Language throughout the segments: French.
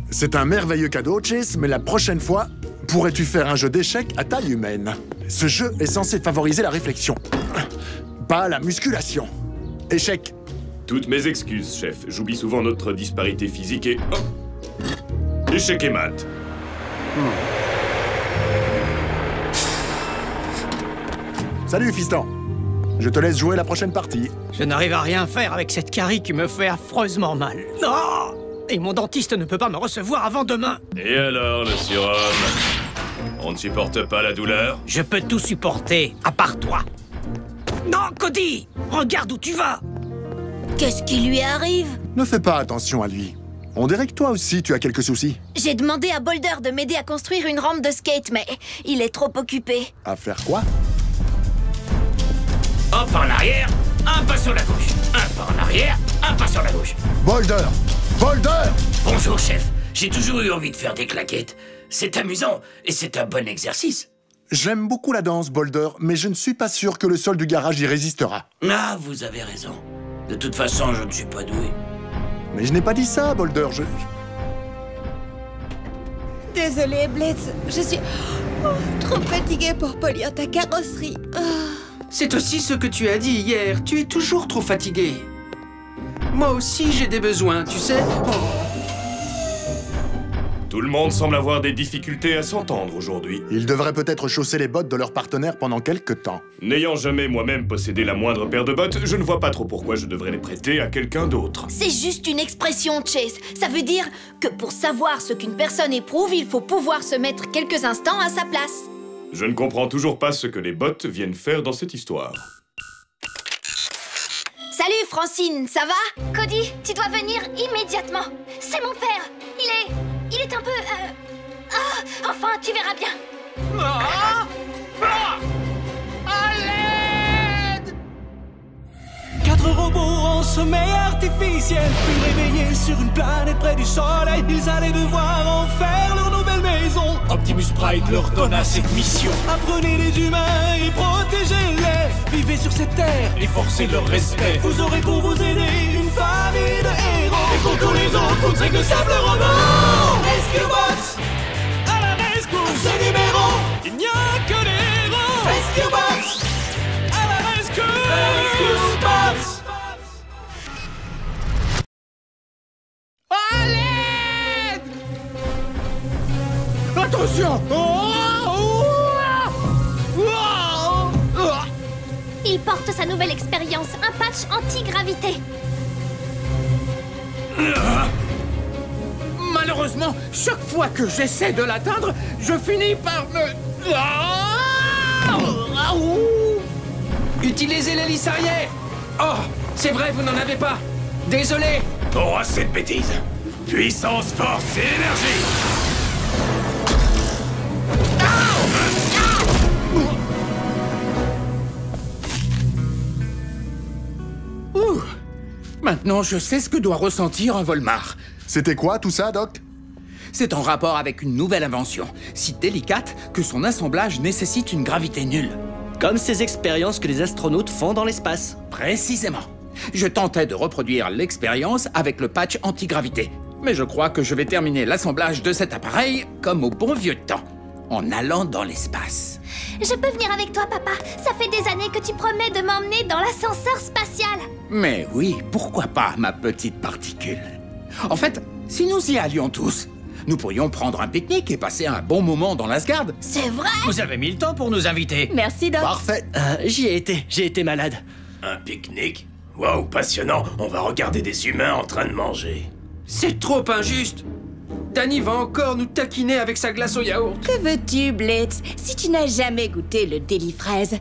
C'est un merveilleux cadeau, Chase, mais la prochaine fois, pourrais-tu faire un jeu d'échecs à taille humaine? Ce jeu est censé favoriser la réflexion, pas la musculation. Échec. Toutes mes excuses, chef. J'oublie souvent notre disparité physique et... Oh. Échec et mat. Salut, fiston. Je te laisse jouer la prochaine partie. Je n'arrive à rien faire avec cette carie qui me fait affreusement mal. Non! Et mon dentiste ne peut pas me recevoir avant demain. Et alors, le surhomme? On ne supporte pas la douleur? Je peux tout supporter, à part toi. Non, Cody! Regarde où tu vas! Qu'est-ce qui lui arrive? Ne fais pas attention à lui. On dirait que toi aussi, tu as quelques soucis. J'ai demandé à Boulder de m'aider à construire une rampe de skate, mais il est trop occupé. À faire quoi? Un pas en arrière, un pas sur la gauche. Un pas en arrière, un pas sur la gauche. Boulder! Boulder! Bonjour, chef. J'ai toujours eu envie de faire des claquettes. C'est amusant et c'est un bon exercice. J'aime beaucoup la danse, Boulder, mais je ne suis pas sûr que le sol du garage y résistera. Ah, vous avez raison. De toute façon, je ne suis pas doué. Mais je n'ai pas dit ça, Boulder, Désolée, Blitz. Je suis trop fatiguée pour polir ta carrosserie. C'est aussi ce que tu as dit hier. Tu es toujours trop fatigué. Moi aussi, j'ai des besoins, tu sais. Tout le monde semble avoir des difficultés à s'entendre aujourd'hui. Ils devraient peut-être chausser les bottes de leur partenaire pendant quelques temps. N'ayant jamais moi-même possédé la moindre paire de bottes, je ne vois pas trop pourquoi je devrais les prêter à quelqu'un d'autre. C'est juste une expression, Chase. Ça veut dire que pour savoir ce qu'une personne éprouve, il faut pouvoir se mettre quelques instants à sa place. Je ne comprends toujours pas ce que les bottes viennent faire dans cette histoire. Salut, Francine, ça va? Cody, tu dois venir immédiatement. C'est mon père. Il est un peu... Ah, enfin, tu verras bien. Quatre robots en sommeil artificiel furent réveillés sur une planète près du soleil. Ils allaient devoir en faire leur nouvelle maison. Optimus Prime leur donna cette mission. Apprenez les humains et protégez-les. Vivez sur cette terre et forcez leur respect. Vous aurez pour vous aider une famille de héros. Et pour tous les autres, vous ne serez que de simples robots. Rescue Bots à la rescousse. À ce numéro, il n'y a que des héros. Rescue Bots à la rescousse. Rescue Bots. Attention! Il porte sa nouvelle expérience, un patch anti-gravité. Malheureusement, chaque fois que j'essaie de l'atteindre, je finis par me... Utilisez l'hélice arrière. Oh, c'est vrai, vous n'en avez pas. Désolé. Oh, assez de bêtises. Puissance, force et énergie. Maintenant, je sais ce que doit ressentir un Volmar. C'était quoi tout ça, Doc? C'est en rapport avec une nouvelle invention, si délicate que son assemblage nécessite une gravité nulle. Comme ces expériences que les astronautes font dans l'espace. Précisément. Je tentais de reproduire l'expérience avec le patch antigravité. Mais je crois que je vais terminer l'assemblage de cet appareil comme au bon vieux temps, en allant dans l'espace. Je peux venir avec toi, papa. Ça fait des années que tu promets de m'emmener dans l'ascenseur spatial. Mais oui, pourquoi pas, ma petite particule. En fait, si nous y allions tous, nous pourrions prendre un pique-nique et passer un bon moment dans l'Asgard. C'est vrai? Vous avez mis le temps pour nous inviter. Merci, Doc. Parfait. J'y ai été malade. Un pique-nique? Waouh, passionnant. On va regarder des humains en train de manger. C'est trop injuste. Danny va encore nous taquiner avec sa glace au yaourt. Que veux-tu, Blitz? Si tu n'as jamais goûté le déli-fraise,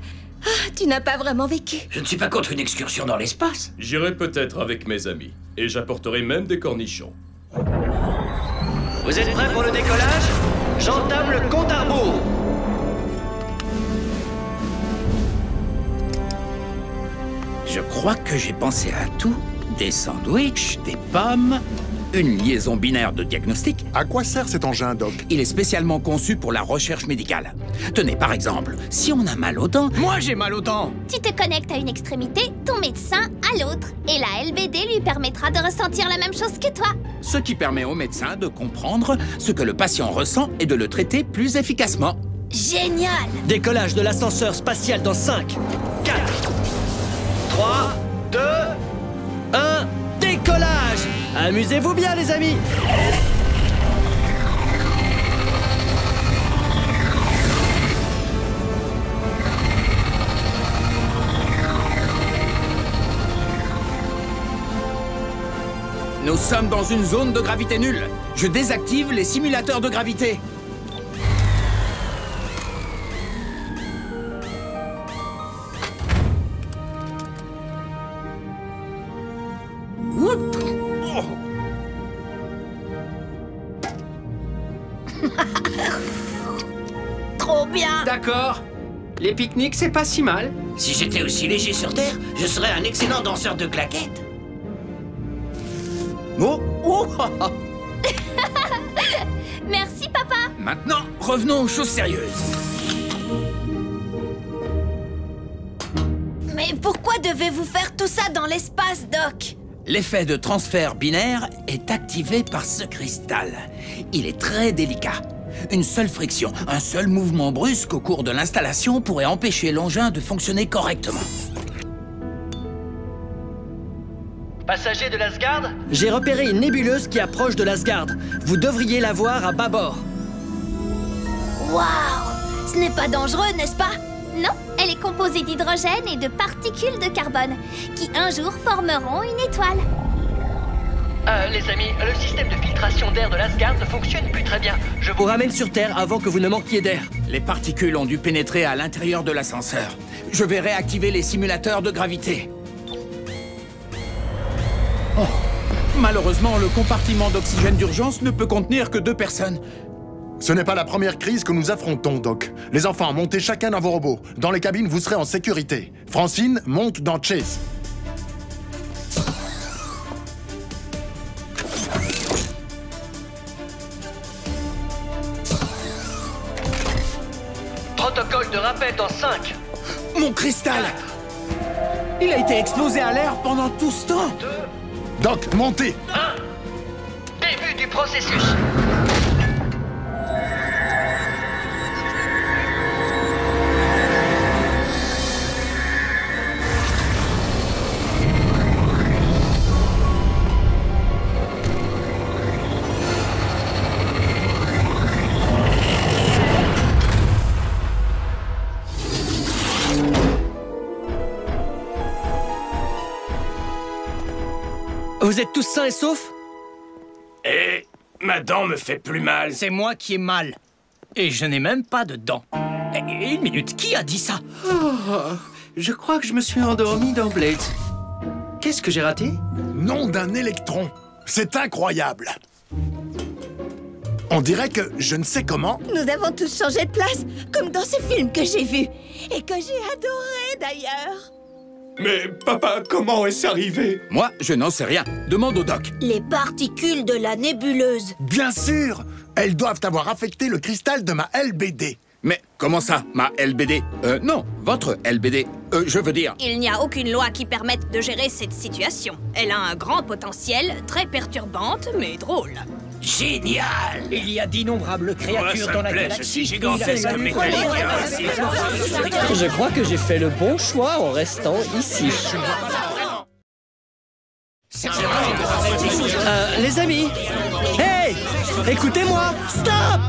tu n'as pas vraiment vécu. Je ne suis pas contre une excursion dans l'espace. J'irai peut-être avec mes amis. Et j'apporterai même des cornichons. Vous êtes prêts pour le décollage? J'entame le compte à rebours. Je crois que j'ai pensé à tout. Des sandwichs, des pommes, une liaison binaire de diagnostic. À quoi sert cet engin, Doc? Il est spécialement conçu pour la recherche médicale. Tenez, par exemple, si on a mal aux dents... Moi, j'ai mal aux dents. Tu te connectes à une extrémité, ton médecin à l'autre. Et la LBD lui permettra de ressentir la même chose que toi. Ce qui permet au médecin de comprendre ce que le patient ressent et de le traiter plus efficacement. Génial! Décollage de l'ascenseur spatial dans 5, 4, 3, 2, 1, décollage! Amusez-vous bien, les amis! Nous sommes dans une zone de gravité nulle. Je désactive les simulateurs de gravité. Trop bien! D'accord. Les pique-niques, c'est pas si mal. Si j'étais aussi léger sur Terre, je serais un excellent danseur de claquettes. Oh, oh. Merci, papa. Maintenant, revenons aux choses sérieuses. Mais pourquoi devez-vous faire tout ça dans l'espace, Doc? L'effet de transfert binaire est activé par ce cristal. Il est très délicat. Une seule friction, un seul mouvement brusque au cours de l'installation pourrait empêcher l'engin de fonctionner correctement. Passagers de l'Asgard, j'ai repéré une nébuleuse qui approche de l'Asgard. Vous devriez la voir à bâbord. Waouh! Ce n'est pas dangereux, n'est-ce pas? Non, elle est composée d'hydrogène et de particules de carbone, qui un jour formeront une étoile. Les amis, le système de filtration d'air de l'Asgard ne fonctionne plus très bien. Je vous ramène sur Terre avant que vous ne manquiez d'air. Les particules ont dû pénétrer à l'intérieur de l'ascenseur. Je vais réactiver les simulateurs de gravité. Oh. Malheureusement, le compartiment d'oxygène d'urgence ne peut contenir que 2 personnes. Ce n'est pas la première crise que nous affrontons, Doc. Les enfants, montez chacun dans vos robots. Dans les cabines, vous serez en sécurité. Francine, monte dans Chase. Protocole de rappel dans 5. Mon cristal! Il a été explosé à l'air pendant tout ce temps! 2, Doc, montez! 1. Début du processus. Vous êtes tous sains et saufs? Et ma dent me fait plus mal. C'est moi qui ai mal. Et je n'ai même pas de dents. Une minute, qui a dit ça? Je crois que je me suis endormi dans Blade. Qu'est-ce que j'ai raté? Nom d'un électron. C'est incroyable. On dirait que, je ne sais comment... Nous avons tous changé de place, comme dans ce film que j'ai vu. Et que j'ai adoré, d'ailleurs. Mais papa, comment est-ce arrivé? Moi, je n'en sais rien. Demande au doc. Les particules de la nébuleuse. Bien sûr! Elles doivent avoir affecté le cristal de ma LBD. Mais comment ça, ma LBD? Non, votre LBD. Je veux dire... Il n'y a aucune loi qui permette de gérer cette situation. Elle a un grand potentiel, très perturbante, mais drôle. Génial! Il y a d'innombrables créatures dans la galaxie. Ceci gigantesque mécanique. Je crois que j'ai fait le bon choix en restant ici. Les amis! Hey! Écoutez-moi! Stop!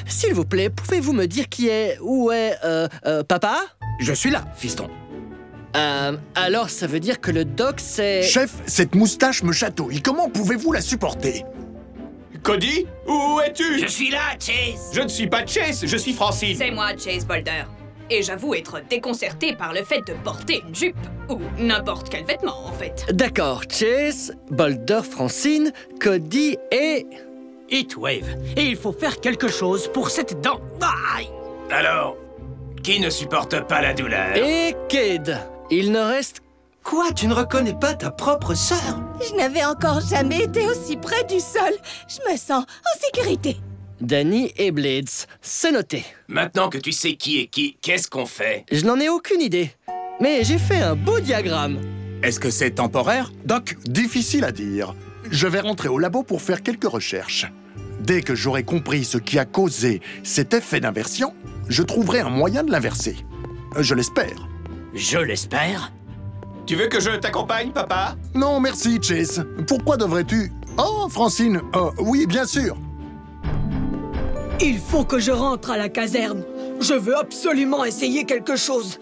S'il vous plaît, pouvez-vous me dire où est papa? Je suis là, fiston. Alors ça veut dire que le doc c'est... Chef, cette moustache me chatouille. Comment pouvez-vous la supporter? Cody, où es-tu? Je suis là, Chase! Je ne suis pas Chase, je suis Francine. C'est moi, Chase Boulder. Et j'avoue être déconcerté par le fait de porter une jupe. Ou n'importe quel vêtement, en fait. D'accord, Chase, Boulder, Francine, Cody et... Heatwave. Et il faut faire quelque chose pour cette dent. Aïe! Alors, qui ne supporte pas la douleur? Et Cade. Il ne reste Quoi, tu ne reconnais pas ta propre sœur? Je n'avais encore jamais été aussi près du sol. Je me sens en sécurité. Danny et Blades, c'est noté. Maintenant que tu sais qui est qui, qu'est-ce qu'on fait? Je n'en ai aucune idée. Mais j'ai fait un beau diagramme. Est-ce que c'est temporaire, Doc? Difficile à dire. Je vais rentrer au labo pour faire quelques recherches. Dès que j'aurai compris ce qui a causé cet effet d'inversion, je trouverai un moyen de l'inverser. Je l'espère. Je l'espère. Tu veux que je t'accompagne, papa? Non, merci, Chase. Pourquoi devrais-tu... Oh, Francine, oui, bien sûr. Il faut que je rentre à la caserne. Je veux absolument essayer quelque chose.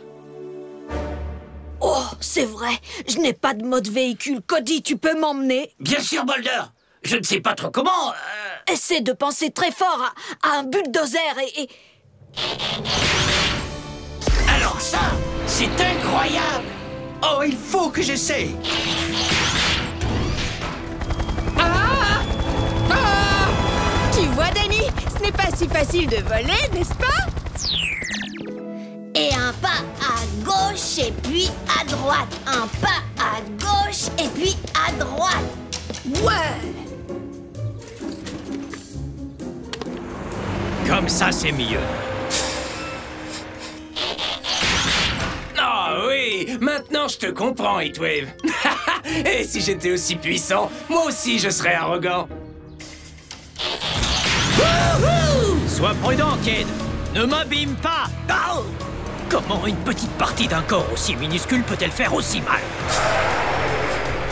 Oh, c'est vrai. Je n'ai pas de mode véhicule. Cody, tu peux m'emmener? Bien sûr, Boulder. Je ne sais pas trop comment. Essaie de penser très fort à un bulldozer et... Alors ça, c'est incroyable. Oh, il faut que j'essaie. Tu vois, Danny, ce n'est pas si facile de voler, n'est-ce pas? Et un pas à gauche et puis à droite. Un pas à gauche et puis à droite. Ouais! Comme ça, c'est mieux. Oh oui, maintenant je te comprends, Heatwave. Et si j'étais aussi puissant, moi aussi je serais arrogant. Sois prudent, Kid. Ne m'abîme pas. Oh! Comment une petite partie d'un corps aussi minuscule peut-elle faire aussi mal?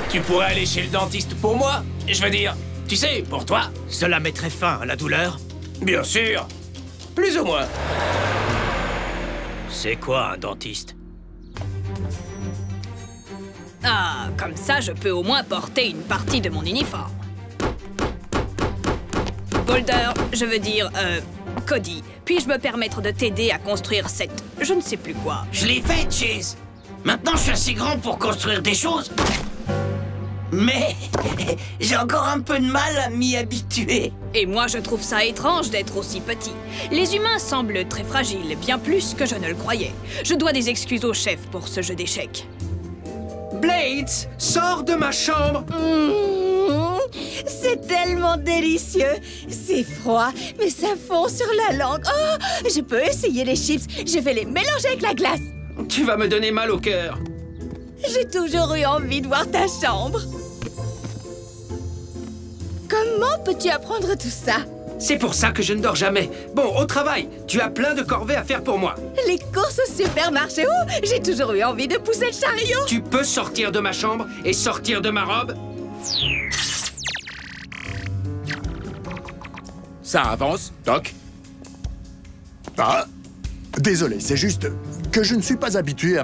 Tu pourrais aller chez le dentiste pour moi? Je veux dire, tu sais, pour toi. Cela mettrait fin à la douleur? Bien sûr. Plus ou moins. C'est quoi un dentiste? Ah, comme ça, je peux au moins porter une partie de mon uniforme. Boulder, je veux dire, Cody, puis-je me permettre de t'aider à construire cette... je ne sais plus quoi? Je l'ai fait, Chase. Maintenant, je suis assez grand pour construire des choses. Mais j'ai encore un peu de mal à m'y habituer. Et moi, je trouve ça étrange d'être aussi petit. Les humains semblent très fragiles, bien plus que je ne le croyais. Je dois des excuses au chef pour ce jeu d'échecs. Blades, sors de ma chambre. C'est tellement délicieux. C'est froid, mais ça fond sur la langue. Oh, je peux essayer les chips. Je vais les mélanger avec la glace. Tu vas me donner mal au cœur. J'ai toujours eu envie de voir ta chambre. Comment peux-tu apprendre tout ça? C'est pour ça que je ne dors jamais. Bon, au travail, tu as plein de corvées à faire pour moi. Les courses au supermarché. Oh, j'ai toujours eu envie de pousser le chariot. Tu peux sortir de ma chambre et sortir de ma robe? Ça avance, Doc? Ah, désolé, c'est juste que je ne suis pas habitué à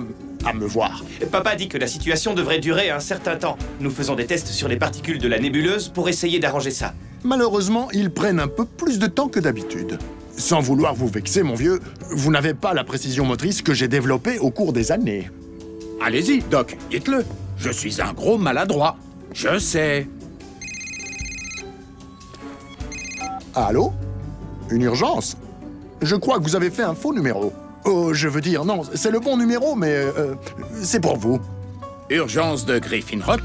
me voir. Papa dit que la situation devrait durer un certain temps. Nous faisons des tests sur les particules de la nébuleuse pour essayer d'arranger ça. Malheureusement, ils prennent un peu plus de temps que d'habitude. Sans vouloir vous vexer, mon vieux, vous n'avez pas la précision motrice que j'ai développée au cours des années. Allez-y, Doc, dites-le. Je suis un gros maladroit. Je sais. Allô? Une urgence? Je crois que vous avez fait un faux numéro. Oh, je veux dire, non, c'est le bon numéro, mais c'est pour vous. Urgence de Griffin Rock?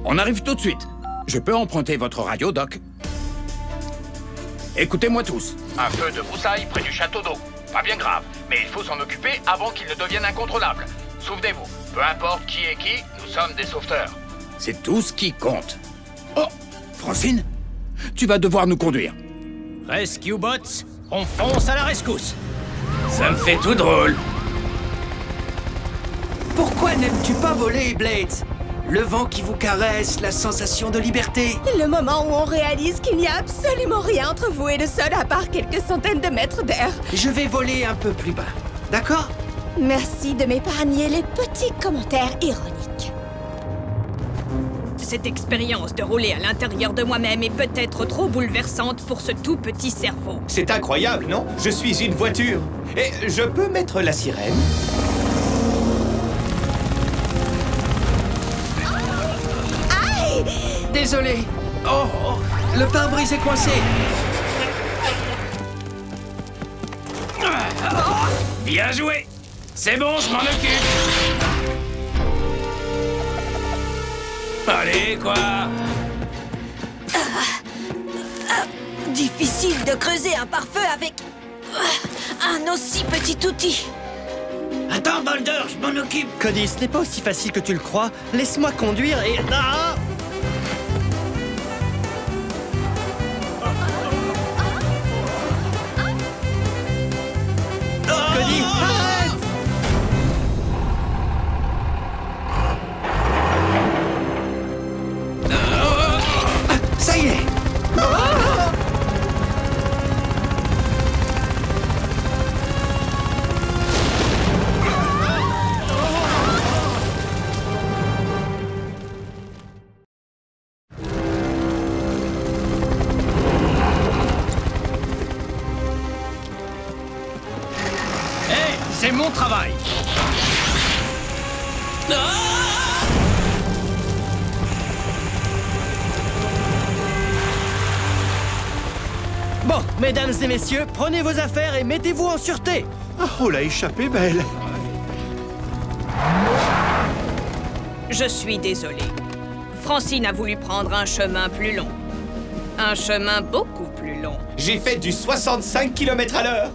On arrive tout de suite. Je peux emprunter votre radio, Doc? Écoutez-moi tous. Un feu de broussailles près du château d'eau. Pas bien grave, mais il faut s'en occuper avant qu'il ne devienne incontrôlable. Souvenez-vous, peu importe qui est qui, nous sommes des sauveteurs. C'est tout ce qui compte. Oh, Francine, tu vas devoir nous conduire. Rescue Bots, on fonce à la rescousse. Ça me fait tout drôle. Pourquoi n'aimes-tu pas voler, Blades? Le vent qui vous caresse, la sensation de liberté. Le moment où on réalise qu'il n'y a absolument rien entre vous et le sol à part quelques centaines de mètres d'air. Je vais voler un peu plus bas, d'accord? Merci de m'épargner les petits commentaires ironiques. Cette expérience de rouler à l'intérieur de moi-même est peut-être trop bouleversante pour ce tout petit cerveau. C'est incroyable, non? Je suis une voiture. Et je peux mettre la sirène? Aïe! Désolé. Oh, le pare-brise est coincé. Bien joué. C'est bon, je m'en occupe. Allez, quoi? Difficile de creuser un pare-feu avec un aussi petit outil. Attends, Boulder, je m'en occupe. Cody, ce n'est pas aussi facile que tu le crois. Laisse-moi conduire et... Ah! Cody, arrête! Ça y est. C'est mon travail. Bon, mesdames et messieurs, prenez vos affaires et mettez-vous en sûreté. Oh, l'a échappé belle. Je suis désolée. Francine a voulu prendre un chemin plus long. Un chemin beaucoup plus long. J'ai fait du 65 km/h.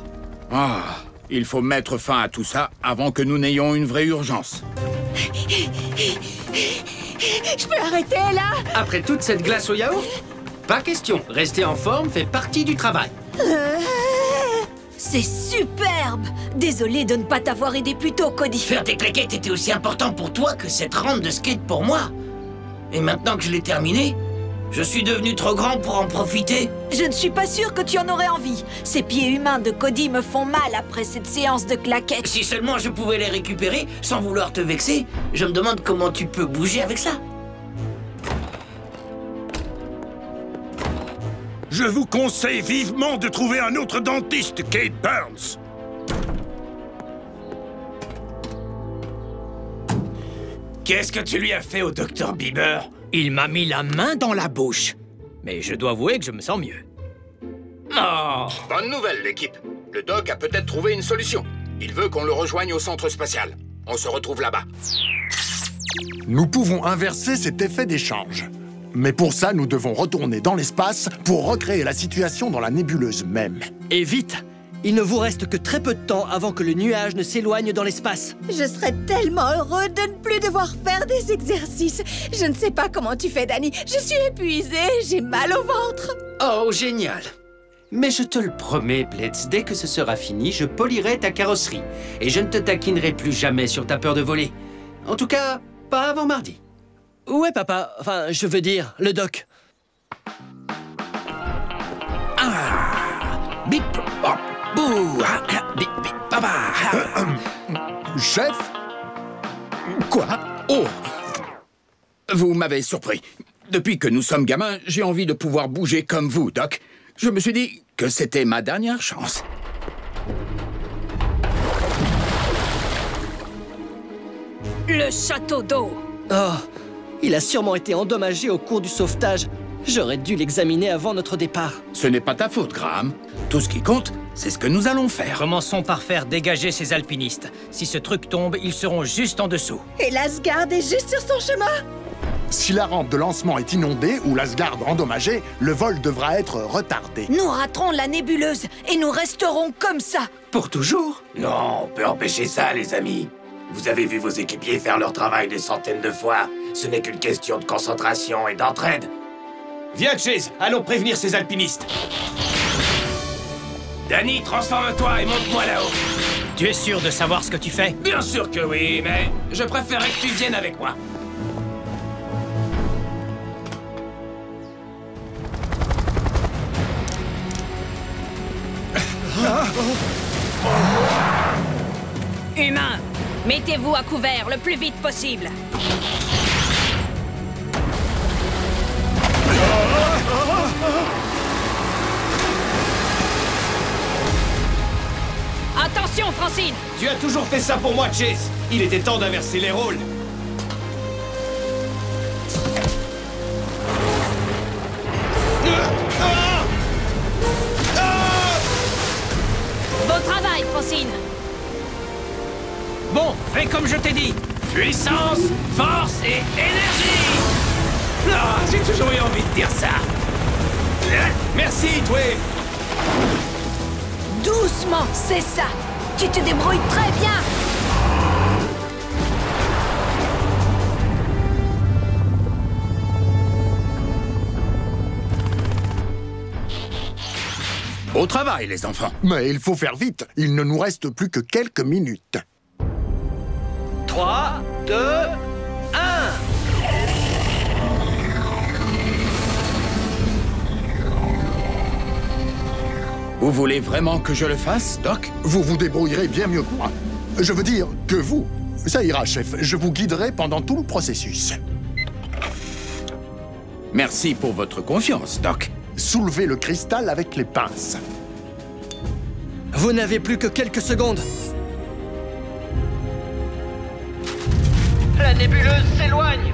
Ah, il faut mettre fin à tout ça avant que nous n'ayons une vraie urgence. Je peux arrêter, là? Après toute cette glace au yaourt? Pas question. Rester en forme fait partie du travail. C'est superbe! Désolée de ne pas t'avoir aidé plus tôt, Cody. Faire des claquettes était aussi important pour toi que cette rampe de skate pour moi. Et maintenant que je l'ai terminée, je suis devenu trop grand pour en profiter. Je ne suis pas sûre que tu en aurais envie. Ces pieds humains de Cody me font mal après cette séance de claquettes. Si seulement je pouvais les récupérer sans vouloir te vexer, je me demande comment tu peux bouger avec ça. Je vous conseille vivement de trouver un autre dentiste, Kate Burns. Qu'est-ce que tu lui as fait au Dr Bieber? Il m'a mis la main dans la bouche. Mais je dois avouer que je me sens mieux. Oh. Bonne nouvelle, l'équipe. Le doc a peut-être trouvé une solution. Il veut qu'on le rejoigne au centre spatial. On se retrouve là-bas. Nous pouvons inverser cet effet d'échange. Mais pour ça, nous devons retourner dans l'espace pour recréer la situation dans la nébuleuse même. Et vite! Il ne vous reste que très peu de temps avant que le nuage ne s'éloigne dans l'espace. Je serais tellement heureux de ne plus devoir faire des exercices. Je ne sais pas comment tu fais, Danny. Je suis épuisée, j'ai mal au ventre. Oh, génial. Mais je te le promets, Blitz, dès que ce sera fini, je polirai ta carrosserie. Et je ne te taquinerai plus jamais sur ta peur de voler. En tout cas, pas avant mardi. Ouais, papa. Enfin, je veux dire, le doc. Ah! Bip! Hop! Bouh! Bip! Bip! Papa! Chef? Quoi? Oh! Vous m'avez surpris. Depuis que nous sommes gamins, j'ai envie de pouvoir bouger comme vous, Doc. Je me suis dit que c'était ma dernière chance. Le château d'eau. Oh, il a sûrement été endommagé au cours du sauvetage. J'aurais dû l'examiner avant notre départ. Ce n'est pas ta faute, Graham. Tout ce qui compte, c'est ce que nous allons faire. Commençons par faire dégager ces alpinistes. Si ce truc tombe, ils seront juste en dessous. Et l'Asgard est juste sur son chemin. Si la rampe de lancement est inondée ou l'Asgard endommagée, le vol devra être retardé. Nous raterons la nébuleuse et nous resterons comme ça. Pour toujours? Non, on peut empêcher ça, les amis. Vous avez vu vos équipiers faire leur travail des centaines de fois. Ce n'est qu'une question de concentration et d'entraide. Viens, Chase, allons prévenir ces alpinistes. Danny, transforme-toi et monte-moi là-haut. Tu es sûr de savoir ce que tu fais? Bien sûr que oui, mais je préférerais que tu viennes avec moi. Humains, mettez-vous à couvert le plus vite possible. Attention, Francine! Tu as toujours fait ça pour moi, Chase. Il était temps d'inverser les rôles. Beau travail, Francine! Bon, fais comme je t'ai dit. Puissance, force et énergie! Ah, j'ai toujours eu envie de dire ça. Merci, Tway. Doucement, c'est ça. Tu te débrouilles très bien. Au travail, les enfants. Mais il faut faire vite. Il ne nous reste plus que quelques minutes. 3, 2, 1. Vous voulez vraiment que je le fasse, Doc? Vous vous débrouillerez bien mieux que moi. Je veux dire que vous. Ça ira, chef. Je vous guiderai pendant tout le processus. Merci pour votre confiance, Doc. Soulevez le cristal avec les pinces. Vous n'avez plus que quelques secondes. La nébuleuse s'éloigne.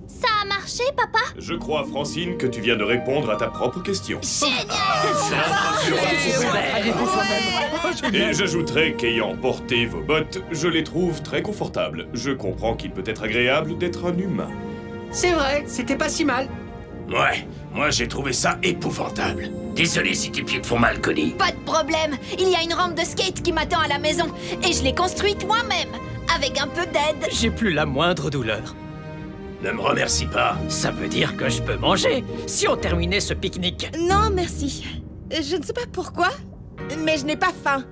Ça a marché, papa? Je crois, Francine, que tu viens de répondre à ta propre question. Et j'ajouterai qu'ayant porté vos bottes, je les trouve très confortables. Je comprends qu'il peut être agréable d'être un humain. C'est vrai, c'était pas si mal. Ouais, moi j'ai trouvé ça épouvantable. Désolé si tes pieds te font mal, Connie. Pas de problème. Il y a une rampe de skate qui m'attend à la maison. Et je l'ai construite moi-même. Avec un peu d'aide. J'ai plus la moindre douleur. Ne me remercie pas. Ça veut dire que je peux manger, si on terminait ce pique-nique. Non, merci. Je ne sais pas pourquoi, mais je n'ai pas faim.